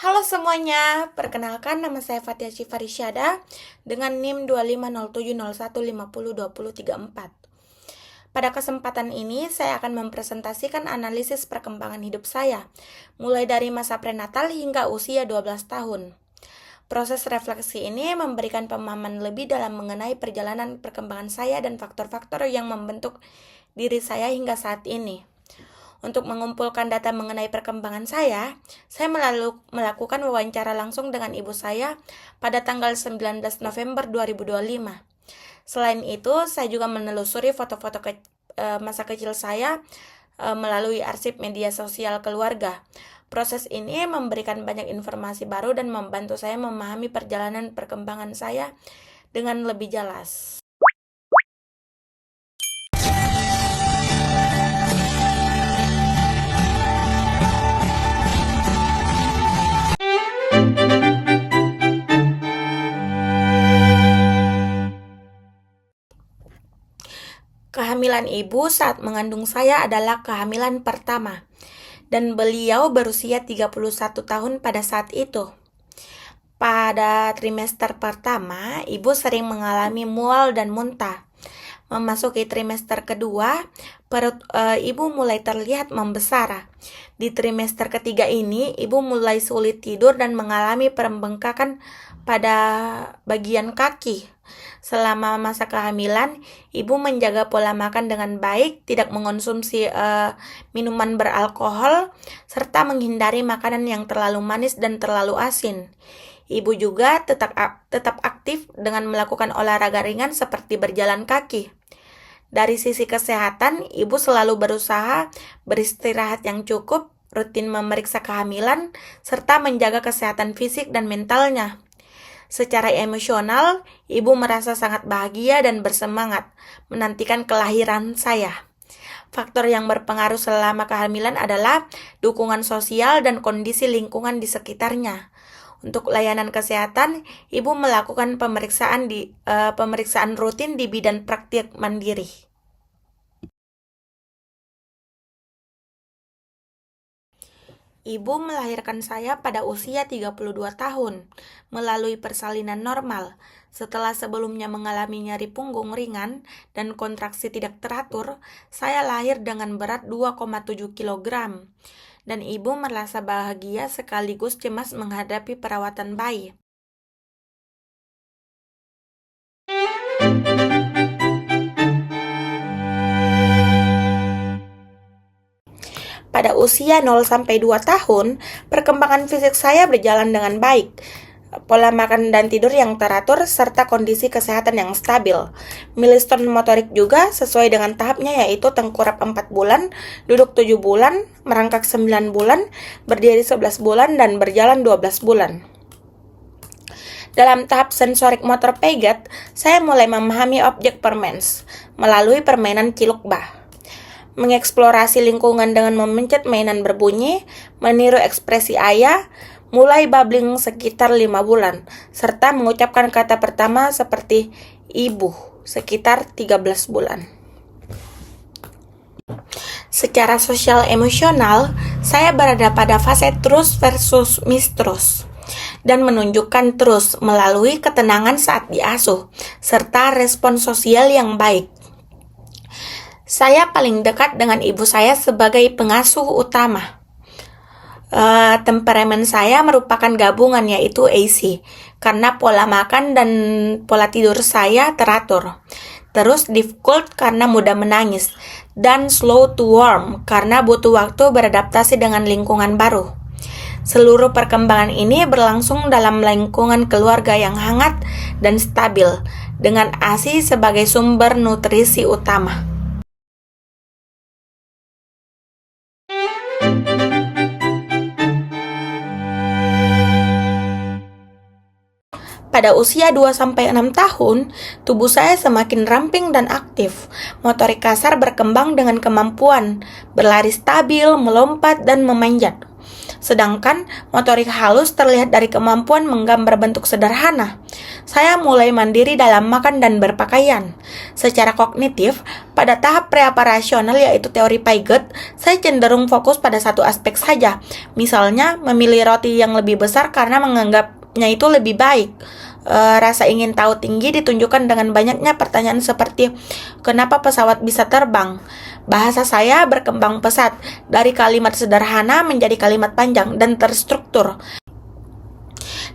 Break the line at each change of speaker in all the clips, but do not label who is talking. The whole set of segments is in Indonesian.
Halo semuanya, perkenalkan nama saya Fatia Syifarisyada dengan NIM 250701502034. Pada kesempatan ini, saya akan mempresentasikan analisis perkembangan hidup saya, mulai dari masa prenatal hingga usia 12 tahun. Proses refleksi ini memberikan pemahaman lebih dalam mengenai perjalanan perkembangan saya dan faktor-faktor yang membentuk diri saya hingga saat ini. Untuk mengumpulkan data mengenai perkembangan saya melakukan wawancara langsung dengan ibu saya pada tanggal 19 November 2025. Selain itu, saya juga menelusuri foto-foto masa kecil saya melalui arsip media sosial keluarga. Proses ini memberikan banyak informasi baru dan membantu saya memahami perjalanan perkembangan saya dengan lebih jelas. Kehamilan ibu saat mengandung saya adalah kehamilan pertama, dan beliau berusia 31 tahun pada saat itu. Pada trimester pertama, ibu sering mengalami mual dan muntah. Memasuki trimester kedua, perut ibu mulai terlihat membesar. Di trimester ketiga ini, ibu mulai sulit tidur dan mengalami pembengkakan pada bagian kaki. Selama masa kehamilan, ibu menjaga pola makan dengan baik, tidak mengonsumsi minuman beralkohol, serta menghindari makanan yang terlalu manis dan terlalu asin. Ibu juga tetap aktif dengan melakukan olahraga ringan seperti berjalan kaki. Dari sisi kesehatan, ibu selalu berusaha beristirahat yang cukup, rutin memeriksa kehamilan, serta menjaga kesehatan fisik dan mentalnya. Secara emosional, ibu merasa sangat bahagia dan bersemangat menantikan kelahiran saya. Faktor yang berpengaruh selama kehamilan adalah dukungan sosial dan kondisi lingkungan di sekitarnya. Untuk layanan kesehatan, ibu melakukan pemeriksaan rutin di bidan praktik mandiri. Ibu melahirkan saya pada usia 32 tahun, melalui persalinan normal. Setelah sebelumnya mengalami nyeri punggung ringan dan kontraksi tidak teratur, saya lahir dengan berat 2,7 kg. Dan ibu merasa bahagia sekaligus cemas menghadapi perawatan bayi. Pada usia 0-2 tahun, perkembangan fisik saya berjalan dengan baik. Pola makan dan tidur yang teratur, serta kondisi kesehatan yang stabil. Milestone motorik juga sesuai dengan tahapnya, yaitu tengkurap 4 bulan, duduk 7 bulan, merangkak 9 bulan, berdiri 11 bulan, dan berjalan 12 bulan. Dalam tahap sensorik motor Piaget, saya mulai memahami objek permens melalui permainan ciluk bah. Mengeksplorasi lingkungan dengan memencet mainan berbunyi, meniru ekspresi ayah, mulai babbling sekitar 5 bulan, serta mengucapkan kata pertama seperti ibu sekitar 13 bulan. Secara sosial emosional, saya berada pada fase trust versus mistrust dan menunjukkan trust melalui ketenangan saat diasuh, serta respon sosial yang baik. Saya paling dekat dengan ibu saya sebagai pengasuh utama. Temperamen saya merupakan gabungan, yaitu AC, karena pola makan dan pola tidur saya teratur. Terus difficult karena mudah menangis, dan slow to warm karena butuh waktu beradaptasi dengan lingkungan baru. Seluruh perkembangan ini berlangsung dalam lingkungan keluarga yang hangat dan stabil, dengan ASI sebagai sumber nutrisi utama. Pada usia 2-6 tahun, tubuh saya semakin ramping dan aktif. Motorik kasar berkembang dengan kemampuan berlari stabil, melompat, dan memanjat. Sedangkan motorik halus terlihat dari kemampuan menggambar bentuk sederhana. Saya mulai mandiri dalam makan dan berpakaian. Secara kognitif, pada tahap pre-operasional yaitu teori Piaget, saya cenderung fokus pada satu aspek saja. Misalnya, memilih roti yang lebih besar karena menganggapnya itu lebih baik. Rasa ingin tahu tinggi ditunjukkan dengan banyaknya pertanyaan seperti kenapa pesawat bisa terbang. Bahasa saya berkembang pesat dari kalimat sederhana menjadi kalimat panjang dan terstruktur.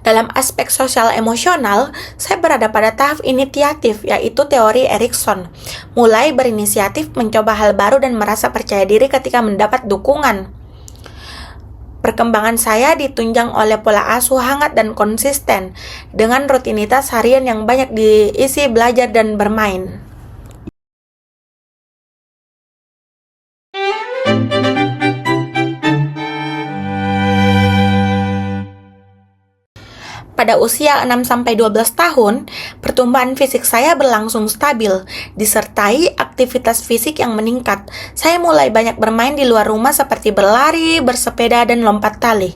Dalam aspek sosial emosional, saya berada pada tahap inisiatif, yaitu teori Erikson. Mulai berinisiatif mencoba hal baru dan merasa percaya diri ketika mendapat dukungan. Perkembangan saya ditunjang oleh pola asuh hangat dan konsisten, dengan rutinitas harian yang banyak diisi belajar dan bermain. Pada usia 6-12 tahun, pertumbuhan fisik saya berlangsung stabil, disertai aktivitas fisik yang meningkat. Saya mulai banyak bermain di luar rumah seperti berlari, bersepeda, dan lompat tali.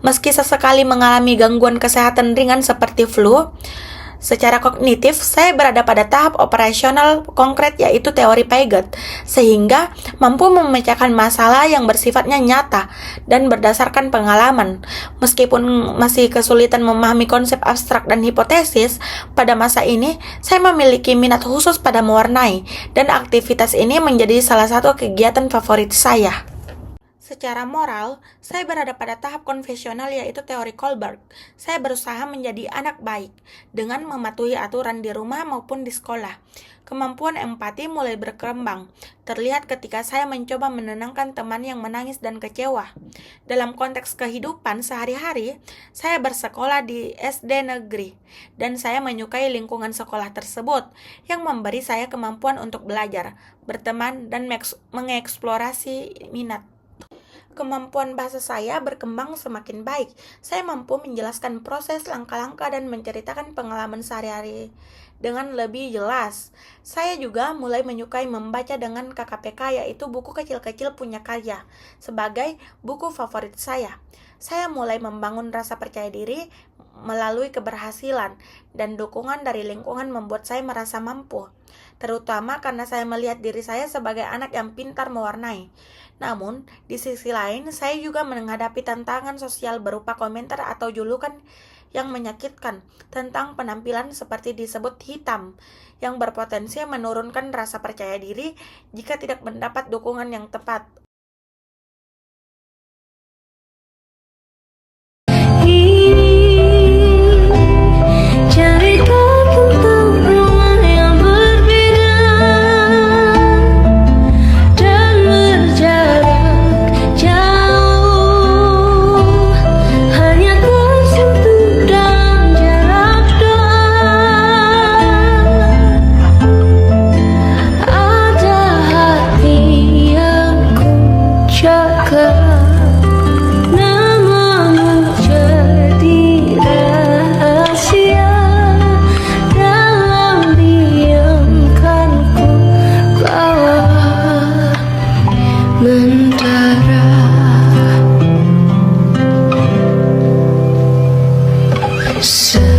Meski sesekali mengalami gangguan kesehatan ringan seperti flu, secara kognitif, saya berada pada tahap operasional konkret yaitu teori Piaget, sehingga mampu memecahkan masalah yang bersifatnya nyata dan berdasarkan pengalaman. Meskipun masih kesulitan memahami konsep abstrak dan hipotesis, pada masa ini saya memiliki minat khusus pada mewarnai, dan aktivitas ini menjadi salah satu kegiatan favorit saya. Secara moral, saya berada pada tahap konvensional yaitu teori Kohlberg. Saya berusaha menjadi anak baik dengan mematuhi aturan di rumah maupun di sekolah. Kemampuan empati mulai berkembang, terlihat ketika saya mencoba menenangkan teman yang menangis dan kecewa. Dalam konteks kehidupan sehari-hari, saya bersekolah di SD negeri, dan saya menyukai lingkungan sekolah tersebut yang memberi saya kemampuan untuk belajar, berteman, dan mengeksplorasi minat. Kemampuan bahasa saya berkembang semakin baik. Saya mampu menjelaskan proses langkah-langkah dan menceritakan pengalaman sehari-hari dengan lebih jelas. Saya juga mulai menyukai membaca dengan KKPK, yaitu buku kecil-kecil punya karya, sebagai buku favorit saya. Saya mulai membangun rasa percaya diri melalui keberhasilan, dan dukungan dari lingkungan membuat saya merasa mampu, terutama karena saya melihat diri saya sebagai anak yang pintar mewarnai. Namun, di sisi lain, saya juga menghadapi tantangan sosial berupa komentar atau julukan yang menyakitkan tentang penampilan seperti disebut hitam, yang berpotensi menurunkan rasa percaya diri jika tidak mendapat dukungan yang tepat.
So